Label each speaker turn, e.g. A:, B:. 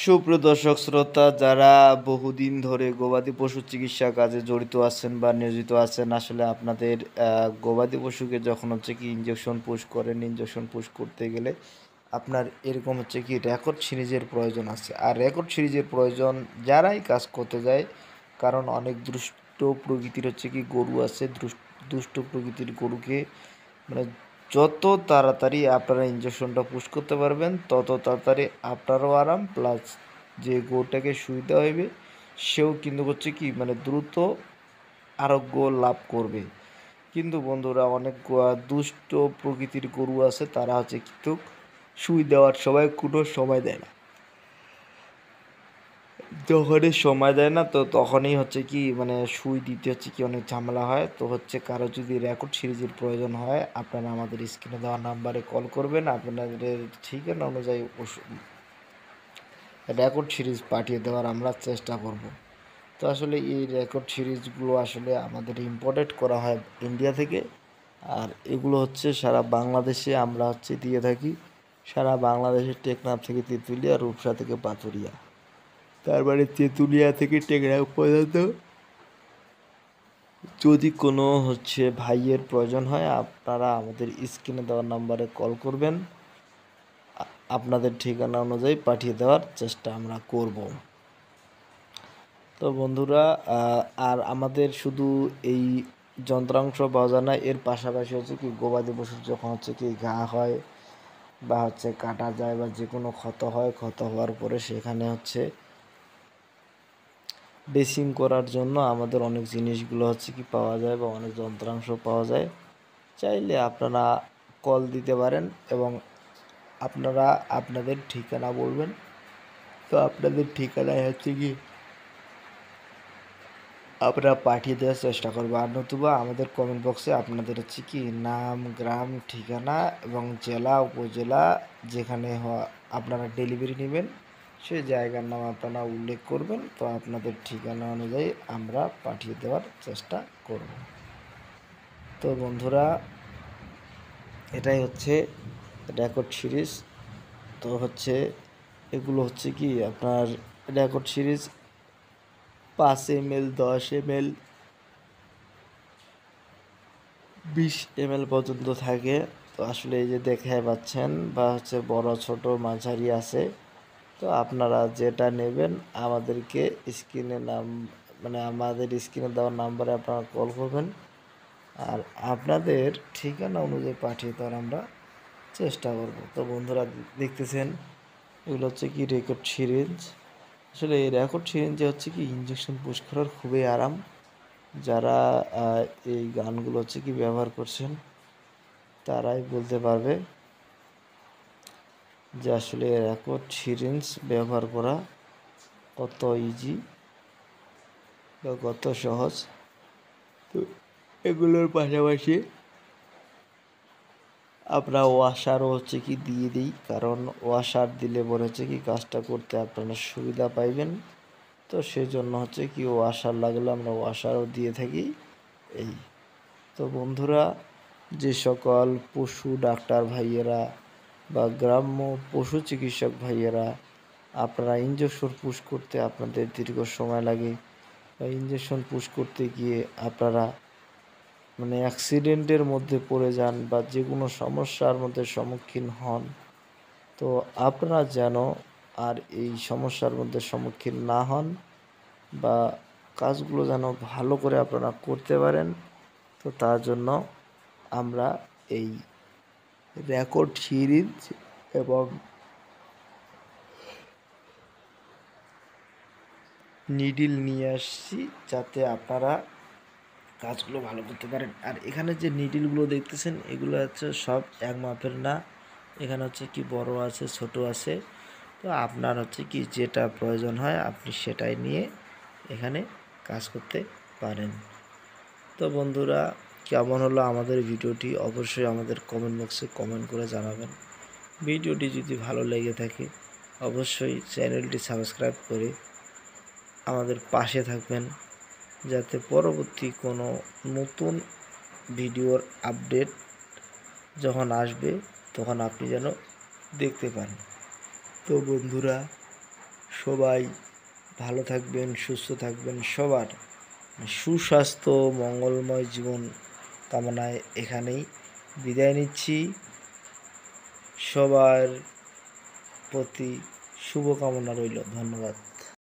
A: সুপ্রিয় দর্শক শ্রোতা, যারা বহুদিন ধরে গবাদি পশু চিকিৎসা কাজে জড়িত আছেন বা নিয়োজিত আছেন, আসলে আপনাদের গবাদি পশুকে যখন ইঞ্জেকশন পুশ করেন, ইঞ্জেকশন পুশ করতে গেলে আপনার এরকম রেকর্ড সিরিজের প্রয়োজন আছে। আর রেকর্ড সিরিজের প্রয়োজন যারাই কাজ করতে যায়, কারণ অনেক দুষ্ট প্রকৃতির গরু আছে। দুষ্ট প্রকৃতির গরুকে মানে যত তাড়াতাড়ি আপনারা ইঞ্জেকশনটা পুশ করতে পারবেন, তত তাড়াতাড়ি আপনারও আরাম, প্লাস যে গরুটাকে সুবিধা হইবে সেও কিন্তু দ্রুত আরোগ্য লাভ করবে। কিন্তু বন্ধুরা, অনেক দুষ্ট প্রকৃতির গরু আছে, তারা কিন্তু সুই দেওয়ার সময় কোনো সময় দেয় না। যখনই সময় দেয় না, তো তখনই সুই দিতে অনেক ঝামেলা হয়। তো কারো যদি রেকর্ড সিরিজের প্রয়োজন হয়, আপনারা আমাদের স্ক্রিনে দেওয়া নাম্বারে কল করবেন। আপনাদের ঠিকানা অনুযায়ী রেকর্ড সিরিজ পাঠিয়ে দেওয়ার আমরা চেষ্টা করব। তো আসলে এই রেকর্ড সিরিজগুলো আসলে আমাদের ইম্পোর্টেড করা হয় ইন্ডিয়া থেকে, আর এগুলো সারা বাংলাদেশে আমরা দিয়ে থাকি। সারা বাংলাদেশের টেকনাফ থেকে তেঁতুলিয়া, রূপসা থেকে পাথুরিয়া, তারপরে তেঁতুলিয়া থেকে টেকনাফ পর্যন্ত যদি কোনো ভাইয়ের প্রয়োজন হয়, আপনারা আমাদের স্ক্রিনে দেওয়ার নাম্বারে কল করবেন। আপনাদের ঠিকানা অনুযায়ী পাঠিয়ে দেওয়ার চেষ্টা আমরা করব। তো বন্ধুরা, আর আমাদের শুধু এই যন্ত্রাংশ পাওয়া যায় না, এর পাশাপাশি গবাদি পশুর যখন ঘা হয় বা কাটা যায় বা যে কোনো ক্ষত হয়, ক্ষত হওয়ার পরে সেখানে ড্রেসিং করার জন্য আমাদের অনেক জিনিসগুলো পাওয়া যায় বা অনেক যন্ত্রাংশ পাওয়া যায়। চাইলে আপনারা কল দিতে পারেন এবং আপনারা আপনাদের ঠিকানা বলবেন। তো আপনাদের ঠিকানায় আমরা পাঠিয়ে দেওয়ার চেষ্টা করবো। আর নতুবা আমাদের কমেন্ট বক্সে আপনাদের নাম, গ্রাম, ঠিকানা এবং জেলা, উপজেলা যেখানে আপনারা ডেলিভারি নেবেন সেই জায়গার নাম আপনারা উল্লেখ করবেন। তো আপনাদের ঠিকানা অনুযায়ী আমরা পাঠিয়ে দেওয়ার চেষ্টা করব। তো বন্ধুরা, এটাই রেকর্ড সিরিজ। তো এগুলো আপনার record series 5 ml, 10 ml, 20 ml পর্যন্ত থাকে। তো আসলে এই যে দেখে পাচ্ছেন বা বড় ছোট মাঝারি আছে। তো আপনারা যেটা নেবেন আমাদেরকে আমাদের স্ক্রিনে দেওয়ার নাম্বারে আপনারা কল করবেন, আর আপনাদের ঠিকানা অনুযায়ী পাঠিয়ে দেওয়ার আমরা চেষ্টা করব। তো বন্ধুরা, দেখতেছেন এগুলো রেকর্ড সিরিঞ্জ। আসলে এই রেকর্ড সিরিঞ্জে ইঞ্জেকশন পুশ করার খুবই আরাম। যারা এই গানগুলো ব্যবহার করছেন তারাই বলতে পারবে যে আসলে রেকর্ড সিরিঞ্জ ব্যবহার করা কত ইজি বা কত সহজ। তো এগুলোর পাশাপাশি আমরা ওয়াশারও দিয়ে দিই, কারণ ওয়াশার দিলে পরে কাজটা করতে আপনারা সুবিধা পাইবেন। তো সেই জন্য ওয়াশার লাগলে আমরা ওয়াশারও দিয়ে থাকি। এই তো বন্ধুরা, যে সকল পশু ডাক্তার ভাইয়েরা বা গ্রাম্য পশু চিকিৎসক ভাইয়েরা আপনারা ইঞ্জেকশন পুশ করতে আপনাদের দীর্ঘ সময় লাগে বা ইঞ্জেকশন পুশ করতে গিয়ে আপনারা অ্যাক্সিডেন্টের মধ্যে পড়ে যান বা যে কোনো সমস্যার মধ্যে সম্মুখীন হন, তো আপনারা যেন আর এই সমস্যার মধ্যে সম্মুখীন না হন বা কাজগুলো যেন ভালো করে আপনারা করতে পারেন, তো তার জন্য আমরা এই রেকর্ড সিরিজ এবং নিডিল নিয়ে আসছি, যাতে আপনারা কাজগুলো ভালো করতে পারেন। আর এখানে যে নিডিলগুলো দেখতেছেন এগুলো সব এক মাপের না, এখানে বড় আছে, ছোট আছে। তো আপনার যেটা প্রয়োজন হয় আপনি সেটাই নিয়ে এখানে কাজ করতে পারেন। তো বন্ধুরা, কেমন হলো আমাদের ভিডিওটি অবশ্যই আমাদের কমেন্ট বক্সে কমেন্ট করে জানাবেন। ভিডিওটি যদি ভালো লেগে থাকে অবশ্যই চ্যানেলটি সাবস্ক্রাইব করে আমাদের পাশে থাকবেন, যাতে পরবর্তী কোনো নতুন ভিডিওর আপডেট যখন আসবে তখন আপনি যেন দেখতে পান। তো বন্ধুরা, সবাই ভালো থাকবেন, সুস্থ থাকবেন, সবার সুস্বাস্থ্য মঙ্গলময় জীবন কামনায় এখানেই বিদায় নিচ্ছি। সবার প্রতি শুভকামনা রইল। ধন্যবাদ।